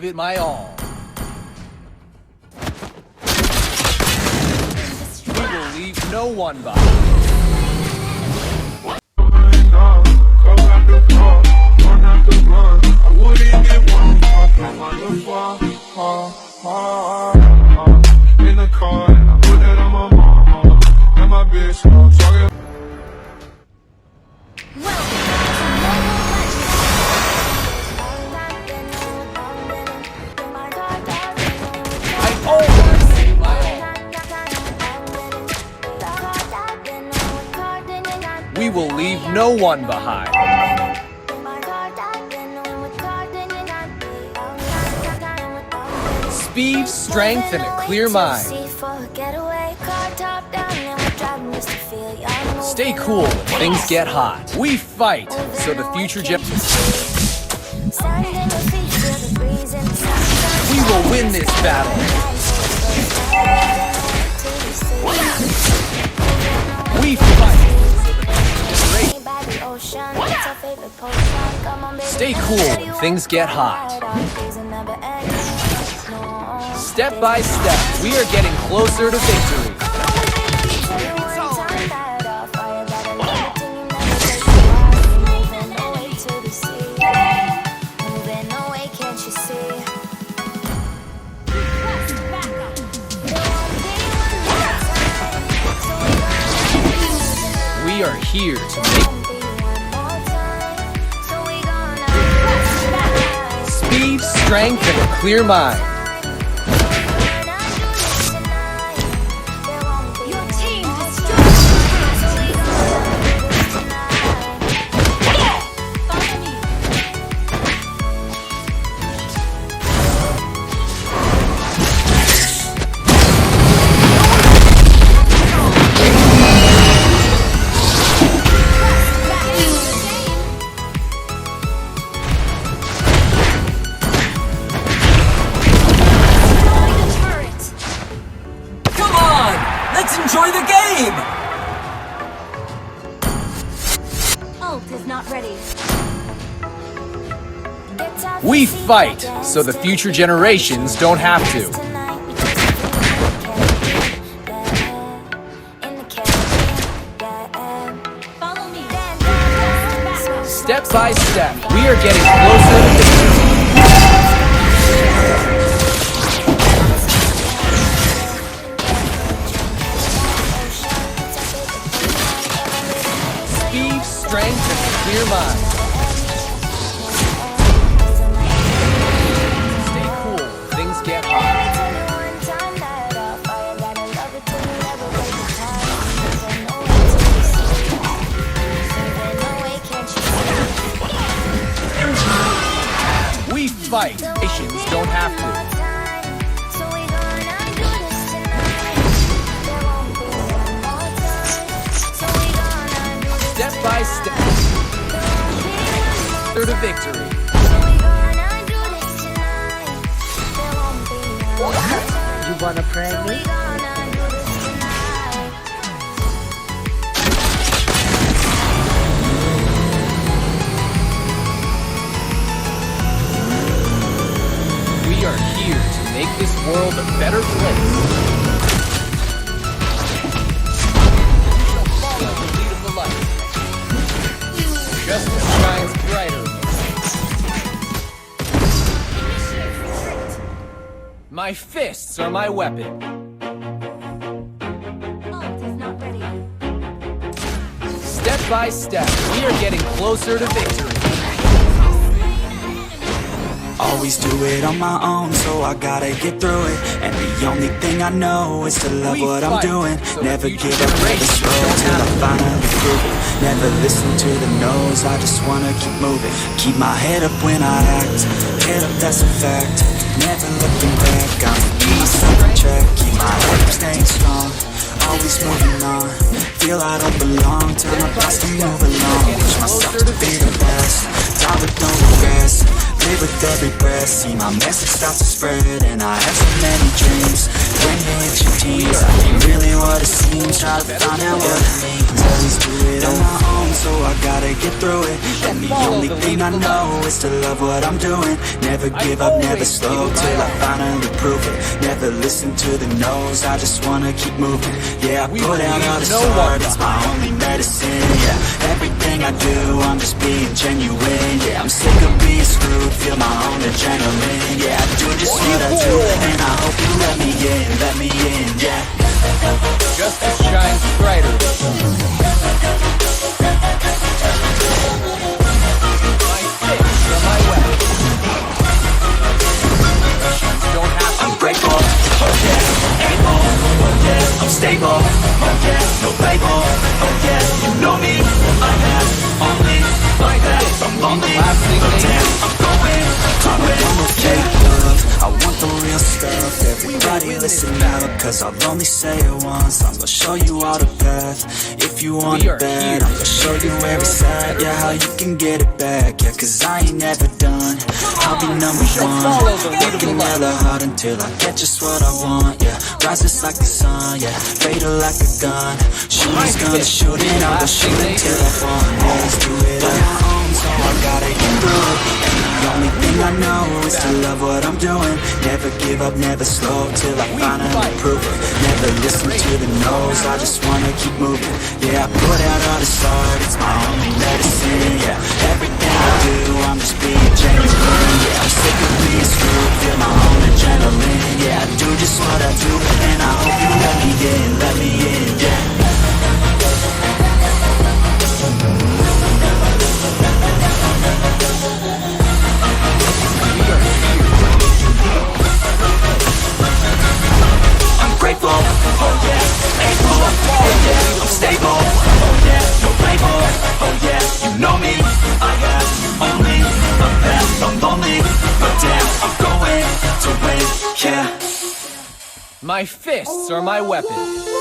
it my all. We will leave no one behind. In the car, and I put that on my mama and my bitch. Talking. I always leave my all. We will leave no one behind. Speed, strength, and a clear mind. Stay cool when things get hot. We fight so the future We will win this battle. We fight so the Stay cool when things get hot. Step by step, we are getting closer to victory. We are here to make speed, strength, and a clear mind. Let's enjoy the game! Ult is not ready. We fight so the future generations don't have to. Follow me. Step by step, we are getting closer to victory. Speed, strength, and a clear mind. Stay cool, things get hot. We fight, nations don't have to. Step by step, through to victory. You wanna pray me? We are here to make this world a better place. Follow the lead of the light. Justice shines brighter. My fists are my weapon. Ult is not ready. Step by step, we are getting closer to victory. Always do it on my own, so I gotta get through it. And the only thing I know is to love what I'm doing. Never give up, never slow till I finally prove it. Never listen to the no's, I just wanna keep moving. Keep my head up when I act, head up, that's a fact. Never looking back, I'm keep myself in check. Keep my head up, staying strong, always moving on. Feel I don't belong, turn my thoughts to move along. Push myself to be the best, die with no regrets. Live with every breath, see my message start to spread. And I have so many dreams, When you hit your teens, I ain't really what it seems. Try to find out what it means. Always do it on my own, so I gotta get through it. And the only thing I know is to love what I'm doing. Never give up, never slow, till I finally prove it. Never listen to the no's, I just wanna keep moving. Yeah, I put out all the art, it's my only medicine. Yeah, everything I do, I'm just being genuine. Yeah, I'm sick of being screwed, feel my own adrenaline. Yeah, I do just what I do, and I hope you let me in, yeah. Justice shines brighter. My fists are my weapon. Don't have to. I'm grateful, oh yeah, able, oh yeah, I'm stable, oh yeah, no label, oh yeah, you know me, I have only like that, I'm lonely, oh damn, I'm going to it, I want fake love, I want the real stuff, everybody listen up, cause I'll only say it once, I'm gonna show you all the path, if you want it bad, I'm gonna show you every side, yeah, how you can get it back, yeah, cause I ain't never done, I'll be number one, working hella hard until I get just what I want, yeah, rises like the sun, yeah, fatal like a gun, shooting's gonna shoot it, I'm gonna shoot until I fall, yeah, let's do it on my own, so I gotta get through it, and the only thing I know is to love what I'm doing, never give up, never slow, till I finally prove it, never listen to the no's, I just wanna keep moving, yeah, I put out all this art, it's my only medicine, yeah, everything I do, I'm just being genuine, yeah, I'm sick of being screwed, feel my own adrenaline, yeah, I do just what I do, and I hope you let me in, yeah. I'm grateful, oh yeah, able, oh yeah, I'm stable, oh yeah, no label, oh yeah, you know me, I have only a path, I'm lonely, but damn, I'm going to win, yeah. My fists are my weapon.